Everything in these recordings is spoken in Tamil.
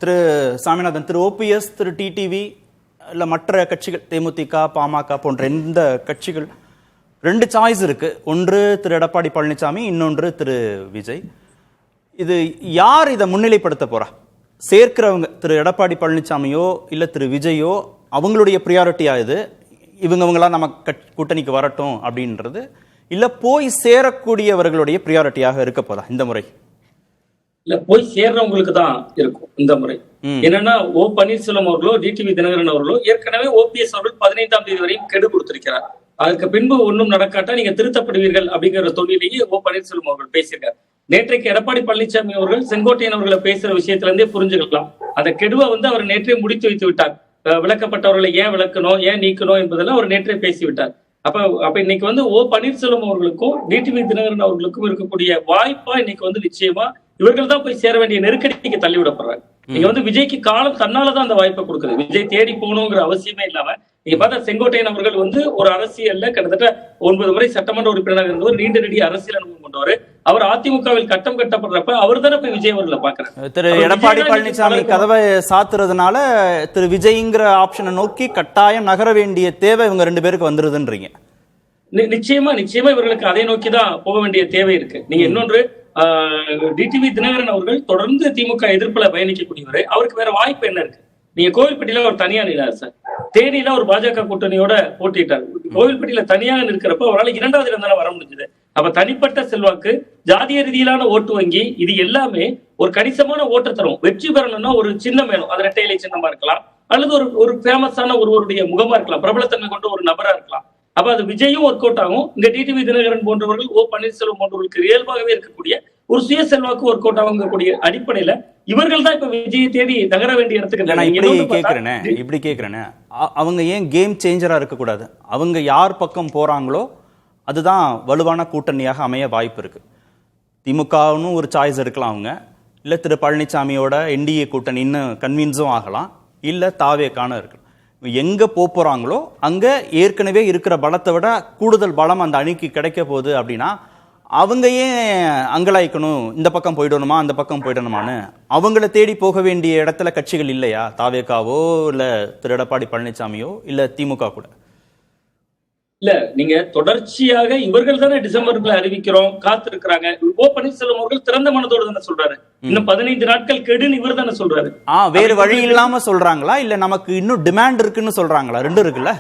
திரு சாமிநாதன், திரு ஓபிஎஸ், திரு டிடிவி இல்லை மற்ற கட்சிகள் தேமுதிக, பாமக போன்ற எந்த கட்சிகள் ரெண்டு சாய்ஸ் இருக்கு. ஒன்று திரு எடப்பாடி பழனிசாமி, இன்னொன்று திரு விஜய். இது யார் இதை முன்னிலைப்படுத்த போறா? சேர்க்கிறவங்க திரு எடப்பாடி பழனிசாமியோ இல்லை திரு விஜயோ அவங்களுடைய ப்ரியாரிட்டியா இது? இவங்களாம் நம்ம கூட்டணிக்கு வரட்டும் அப்படின்றது, இல்லை போய் சேரக்கூடியவர்களுடைய ப்ரியாரிட்டியாக இருக்க போதா இந்த முறை? இல்ல, போய் சேர்றவங்களுக்கு தான் இருக்கும் இந்த முறை. என்னன்னா, ஓ பன்னீர்செல்வம் அவர்களோ டிடிவி தினகரன் அவர்களோ ஏற்கனவே ஓபிஎஸ் அவர்கள் 15ஆம் தேதி வரையும் கெடு கொடுத்திருக்கிறார். அதற்கு பின்பு ஒன்றும் நடக்காட்டா நீங்க திருத்தப்படுவீர்கள் அப்படிங்கிற தொழிலேயே ஓ பன்னீர்செல்வம் அவர்கள் பேசியிருக்கார். நேற்றைக்கு எடப்பாடி பழனிசாமி அவர்கள் செங்கோட்டையன் அவர்களை பேசுற விஷயத்துல இருந்தே புரிஞ்சுக்கலாம். அந்த கெடுவை அவர் நேற்றே முடித்து வைத்து விட்டார். விளக்கப்பட்டவர்களை ஏன் விளக்கணும், ஏன் நீக்கணும் என்பதெல்லாம் அவர் நேற்றே பேசிவிட்டார். அப்ப இன்னைக்கு ஓ பன்னீர்செல்வம் அவர்களுக்கும் டிடிவி தினகரன் அவர்களுக்கும் இருக்கக்கூடிய வாய்ப்பா இன்னைக்கு நிச்சயமா இவர்கள் தான் போய் சேர வேண்டிய நெருக்கடிக்கு தள்ளிவிடப்படுறாங்க. நீங்க விஜய்க்கு காலம் தன்னாலதான் அந்த வாய்ப்பை கொடுக்குது. விஜய் தேடி போகணுங்கிற அவசியமே இல்லாம நீங்க பார்த்தா செங்கோட்டையன் அவர்கள் ஒரு அரசியல்ல கிட்டத்தட்ட 9 முறை சட்டமன்ற உறுப்பினராக இருந்தவர், நீண்ட நெடிய அரசியல் அனுபவம் கொண்டவர். அவர் அதிமுகவில் கட்டம் கட்டப்படுறப்ப அவர் தானே போய் விஜய் அவர்களை பாக்குறாரு. திரு எடப்பாடி பழனிசாமி கதவை சாத்துறதுனால திரு விஜய்ங்கிற ஆப்ஷனை நோக்கி கட்டாயம் நகர வேண்டிய தேவை இவங்க ரெண்டு பேருக்கு வந்துருதுன்றீங்க? நிச்சயமா இவர்களுக்கு அதை நோக்கிதான் போக வேண்டிய தேவை இருக்கு. நீங்க இன்னொன்று, டிடிவி தினகரன் அவர்கள் தொடர்ந்து திமுக எதிர்ப்புல பயணிக்கக்கூடியவர். அவருக்கு வேற வாய்ப்பு என்ன இருக்கு? நீங்க கோவில்பட்டியில ஒரு தனியா நின்றார் சார், தேனியில ஒரு பாஜக கூட்டணியோட போட்டிட்டார். கோவில்பட்டியில தனியாக நிற்கிறப்ப அவரால் 2வது இடம் தானே வர முடிஞ்சது. அப்ப தனிப்பட்ட செல்வாக்கு, ஜாதிய ரீதியிலான ஓட்டு வங்கி, இது எல்லாமே ஒரு கணிசமான ஓட்டு தரும். வெற்றி பெறணும்னா ஒரு சின்னம் வேணும். அது இரட்டை இலை சின்னமா இருக்கலாம், அல்லது ஒரு ஃபேமஸான ஒருவருடைய முகமா இருக்கலாம், பிரபலத்தன்மை கொண்ட ஒரு நபரா இருக்கலாம். அப்ப அது விஜயும் ஒர்க் அவுட் ஆகும். இங்க டிடிவி தினகரன் போன்றவர்கள், ஓ பன்னீர்செல்வம் போன்றவர்களுக்கு இயல்பாகவே இருக்கக்கூடிய ஒரு சுய செல்வாக்கு ஒர்க் அவுட் ஆகக்கூடிய அடிப்படையில இவர்கள் தான் இப்ப விஜயை தேடி நகர வேண்டிய இடத்துக்கு. இப்படி கேக்குறேன்னு, அவங்க ஏன் கேம் சேஞ்சரா இருக்க கூடாது? அவங்க யார் பக்கம் போறாங்களோ அதுதான் வலுவான கூட்டணியாக அமைய வாய்ப்பு இருக்கு. திமுகன்னு ஒரு சாய்ஸ் இருக்கலாம் அவங்க, இல்ல திரு பழனிசாமியோட என்டிஏ கூட்டணின்னு கன்வின்ஸும் ஆகலாம், இல்ல தாவேக்கான இருக்கலாம். எங்க போறாங்களோ அங்க ஏற்கனவே இருக்கிற பலத்தை விட கூடுதல் பலம் அந்த அணிக்கு கிடைக்க போகுது. அப்படின்னா அவங்க ஏன் அங்கலாய்க்கணும், இந்த பக்கம் போயிடணுமா அந்த பக்கம் போயிடணுமான்னு? அவங்கள தேடி போக வேண்டிய இடத்துல கட்சிகள் இல்லையா? தாவேக்காவோ இல்ல திரு எடப்பாடி பழனிசாமியோ இல்ல திமுக கூட? இல்ல, நீங்க தொடர்ச்சியாக இவர்கள் தானே டிசம்பர்ல அறிவிக்கிறோம் காத்திருக்கிறாங்க. ஓ பன்னீர்செல்வம் அவர்கள் திறந்த மனதோடு தானே சொல்றாரு. இன்னும் 15 நாட்கள் கெடுன்னு இவர் தானே சொல்றாரு. வேறு வழி இல்லாம சொல்றாங்களா, இல்ல நமக்கு இன்னும் டிமாண்ட் இருக்குன்னு சொல்றாங்களா? ரெண்டும் இருக்குல்ல.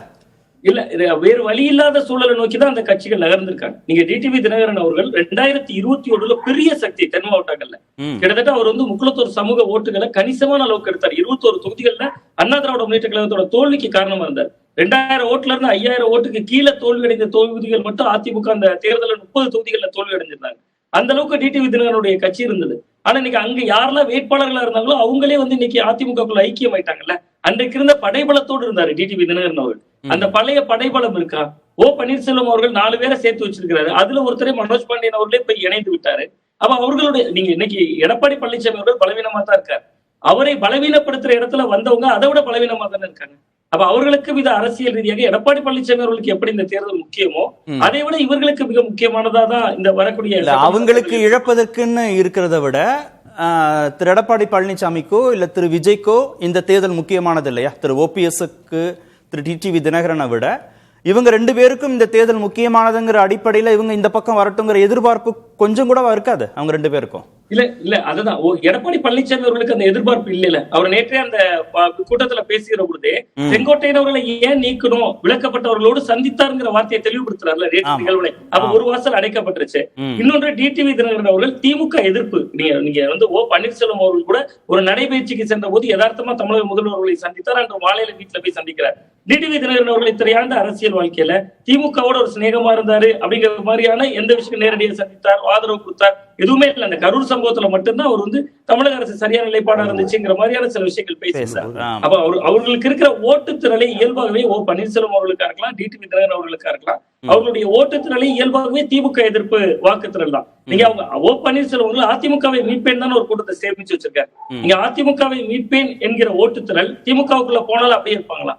இல்ல, வேறு வழி இல்லாத சூழலை நோக்கிதான் அந்த கட்சிகள் நகர்ந்திருக்காங்க. நீங்க டிடிவி தினகரன் அவர்கள் 2021 பெரிய சக்தி தென் மாவட்டங்கள்ல கிட்டத்தட்ட அவர் முக்குளத்தூர் சமூக ஓட்டுகளை கணிசமான அளவுக்கு எடுத்தார். 21 தொகுதிகள்ல அண்ணா திராவிட முன்னேற்ற கழகத்தோட தோல்விக்கு காரணமா இருந்தார். 2000 ஓட்டுல இருந்து 5000 ஓட்டுக்கு கீழே தோல்வி அடைந்த தொகுதிகள் மட்டும் அதிமுக அந்த தேர்தலில் 30 தொகுதிகள்ல தோல்வி அடைஞ்சிருந்தாங்க. அந்த அளவுக்கு டிடிவி தினகரனுடைய கட்சி இருந்தது. ஆனா இன்னைக்கு அங்க யாரெல்லாம் வேட்பாளர்களா இருந்தாங்களோ அவங்களே இன்னைக்கு அதிமுகக்குள்ள ஐக்கியம் ஆயிட்டாங்கல்ல. அன்றைக்கு இருந்த படைபலத்தோடு இருந்தாரு டிடிவி தினகரன் அவர்கள். அந்த பழைய படைபலம் இருக்கா? ஓ பன்னீர்செல்வம் அவர்கள் 4 பேரை சேர்த்து வச்சிருக்கிறாரு. அதுல ஒருத்தரை மனோஜ் பாண்டியன் அவர்களே போய் இணைந்து விட்டாரு. அப்ப அவர்களுடைய நீங்க இன்னைக்கு எடப்பாடி பழனிசாமி அவர்கள் பலவீனமா தான் இருக்காரு. அவரை பலவீனப்படுத்துற இடத்துல வந்தவங்க அதை விட பலவீனமா தானே இருக்காங்க. அப்ப அவர்களுக்கு இது அரசியல் ரீதியாக எடப்பாடி பழனிசாமி அவர்களுக்கு எப்படி இந்த தேர்தல் முக்கியமோ அதை விட இவர்களுக்கு மிக முக்கியமானதா தான் இந்த வரக்கூடிய. அவங்களுக்கு இழப்பதற்குன்னு இருக்கிறத விட திரு எடப்பாடி பழனிசாமிக்கோ இல்ல திரு விஜய்க்கோ இந்த தேர்தல் முக்கியமானது இல்லையா? திரு ஓபிஎஸ்க்கு திரு டிடிவி தினகரனை விட இவங்க ரெண்டு பேருக்கும் இந்த தேர்தல் முக்கியமானதுங்கிற அடிப்படையில இவங்க இந்த பக்கம் வரட்டுங்கிற எதிர்பார்ப்பு கொஞ்சம் கூட இருக்காது அவங்க ரெண்டு பேருக்கும். இல்ல அதுதான் எடப்பாடி பழனிசாமி அவர்களுக்கு அந்த எதிர்பார்ப்பு இல்ல. அவர் நேற்றே அந்த கூட்டத்துல பேசுகிற பொழுதே செங்கோட்டையன் அவர்களை ஏன் நீக்கணும், விளக்கப்பட்டவர்களோடு சந்தித்தாருங்கிற வார்த்தையை தெளிவுபடுத்துறாருல நிகழ்வுகளை. அப்ப ஒரு வாசல் அடைக்கப்பட்டுருச்சு. இன்னொன்று, டிடிவி தினகரன் அவர்கள் திமுக எதிர்ப்பு. நீங்க ஓ பன்னீர்செல்வம் அவர்கள் கூட ஒரு நடைபயிற்சிக்கு சென்ற போது யதார்த்தமா தமிழக முதல்வர்களை சந்தித்தார். அன்று மாலையில வீட்டுல போய் சந்திக்கிறார். டிடிவி தினகரன் அவர்கள் இத்தனையாண்டு அரசியல் வாழ்க்கையில திமுகவோட ஒரு சிநேகமா இருந்தாரு அப்படிங்கிற மாதிரியான எந்த விஷயம் நேரடியாக சந்தித்தார், ஆதரவு கொடுத்தார், எதுவுமே இல்லை. அந்த கரூர் சம்பவத்துல மட்டும்தான் அவர் தமிழக அரசு சரியான நிலைப்பாடா இருந்துச்சுங்கிற மாதிரியான சில விஷயங்கள் பேசியிருந்தார். அப்ப அவர்களுக்கு இருக்கிற ஓட்டுத்திறலை இயல்பாகவே ஓ பன்னீர்செல்வம் அவர்களுக்கா இருக்கலாம், டிடிவி தினகரன் அவர்களுக்கா இருக்கலாம், அவர்களுடைய ஓட்டுத்திறலை இயல்பாகவே திமுக எதிர்ப்பு வாக்குத்திறல் தான். நீங்க அவங்க ஓ பன்னீர்செல்வம் அதிமுகவை மீட்பேன் தான் ஒரு கூட்டத்தை சேமிச்சு வச்சிருக்காரு. நீங்க அதிமுகவை மீட்பேன் என்கிற ஓட்டுத்திறல் திமுகவுக்குள்ள போனாலும் அப்படியே இருப்பாங்களா?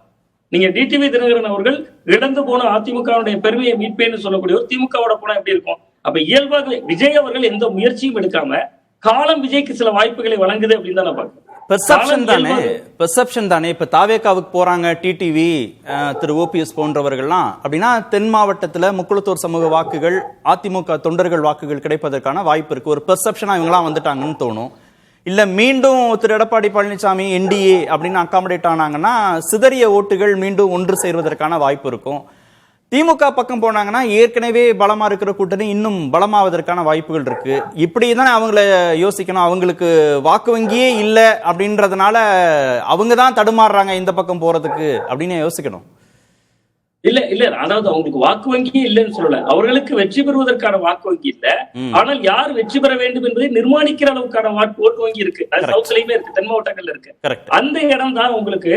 நீங்க டிடிவி தினகரன் அவர்கள் இழந்து போன அதிமுகவுடைய பெருமையை மீட்பேன்னு சொல்லக்கூடிய ஒரு திமுகவோட போனா எப்படி இருக்கும்? அப்ப இயல்பாக விஜய் அவர்கள் எந்த முயற்சியும் எடுக்காம காலம் விஜய்க்கு சில வாய்ப்புகளை வழங்குது அப்படின்னு தான் நான் பாக்குறேன். பெர்செப்ஷன் தானே, பெர்செப்ஷன் தானே. இப்ப தாவேகாவுக்கு போறாங்க டிடிவி, திரு ஓபிஎஸ் போன்றவர்கள்லாம் அப்படின்னா தென் மாவட்டத்துல முக்குளத்தூர் சமூக வாக்குகள், அதிமுக தொண்டர்கள் வாக்குகள் கிடைப்பதற்கான வாய்ப்பு இருக்கு. ஒரு பெர்செப்ஷனா இவங்கலாம் வந்துட்டாங்கன்னு தோணும். இல்ல மீண்டும் திரு எடப்பாடி பழனிசாமி என்டிஏ அப்படின்னு அகாமடேட் ஆனாங்கன்னா சிதறிய ஓட்டுகள் மீண்டும் ஒன்று சேர்வதற்கான வாய்ப்பு இருக்கும். திமுக பக்கம் போனாங்கன்னா ஏற்கனவே பலமா இருக்கிற கூட்டணி இன்னும் பலமாவதற்கான வாய்ப்புகள் இருக்கு. இப்படிதான் அவங்கள யோசிக்கணும். அவங்களுக்கு வாக்கு வங்கியே இல்லை அப்படின்றதுனால அவங்க தான் தடுமாறுறாங்க இந்த பக்கம் போறதுக்கு அப்படின்னு யோசிக்கணும். இல்ல அதாவது அவங்களுக்கு வாக்கு வங்கியே இல்லைன்னு சொல்லல, அவர்களுக்கு வெற்றி பெறுவதற்கான வாக்கு வங்கி இல்ல. ஆனால் யார் வெற்றி பெற வேண்டும் என்பதை நிர்மாணிக்கிற அளவுக்கான ஓட்டு வங்கி இருக்கு. அது சவுத்லயுமே இருக்கு, தென் மாவட்டங்கள்ல இருக்கு. அந்த இடம் தான் உங்களுக்கு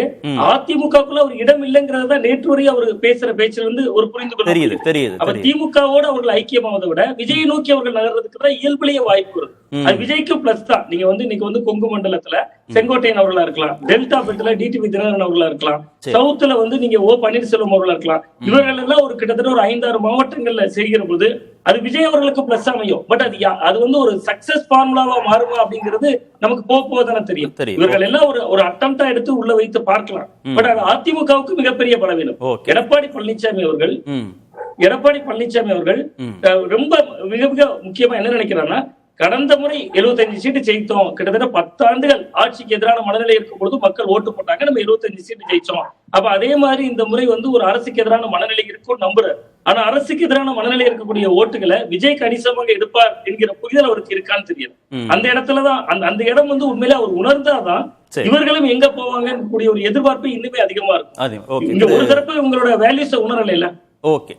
அதிமுகக்குள்ள ஒரு இடம் இல்லைங்கிறத நேற்று வரை அவர் பேசுற பேச்சுல இருந்து ஒரு புரிந்து கொள்ள தெரியுது. அப்ப திமுகவோட அவர்கள் ஐக்கியமாவதை விட விஜயை நோக்கி அவர்கள் நகர்றதுக்கு தான் இயல்பிலேயே வாய்ப்பு இருக்கு. அது விஜய்க்கு பிளஸ் தான். நீங்க இன்னைக்கு கொங்கு மண்டலத்துல செங்கோட்டையன் அவர்களா இருக்கலாம், டெல்டா பெல்ட்ல டிடிவி தினகரன் அவர்களா இருக்கலாம், சவுத்துல நீங்க ஓ பன்னீர்செல்வம் அவர்களா இருக்கலாம். இவர்கள் எல்லாம் ஒரு கிட்டத்தட்ட ஒரு 5-6 மாவட்டங்கள்ல செய்கிற போது அது விஜய் அவர்களுக்கு பிளஸ் அமையும். பட் அது ஒரு சக்சஸ் ஃபார்முலாவா மாறுமா அப்படிங்கிறது நமக்கு போதானே தெரியும். இவர்கள் எல்லாம் ஒரு அட்டம்ப்டா எடுத்து உள்ள வைத்து பார்க்கலாம். பட் அது அதிமுகவுக்கு மிகப்பெரிய பலவீனம். எடப்பாடி பழனிசாமி அவர்கள் ரொம்ப மிக மிக முக்கியமா என்ன நினைக்கிறாங்கன்னா, கடந்த முறை 75 சீட்டு ஜெயித்தோம், கிட்டத்தட்ட 10 ஆண்டுகள் ஆட்சிக்கு எதிரான மனநிலை இருக்கும் பொழுது மக்கள் ஓட்டு போட்டாங்க, நம்ம 75 சீட்டு ஜெயிச்சோம். அப்ப அதே மாதிரி இந்த முறை ஒரு அரசுக்கு எதிரான மனநிலை இருக்கும் நம்புறேன். ஆனா அரசுக்கு எதிரான மனநிலை இருக்கக்கூடிய ஓட்டுகளை விஜய் கணிசமாக எடுப்பார் என்கிற புரிதல் அவருக்கு இருக்கான்னு தெரியல. அந்த இடத்துலதான் அந்த இடம் உண்மையிலே அவர் உணர்ந்தாதான் இவர்களும் எங்க போவாங்கன்னு கூடிய ஒரு எதிர்பார்ப்பு இன்னுமே அதிகமா இருக்கும். இங்க ஒரு தரப்பு உங்களோட வேல்யூஸை உணரல. ஓகே.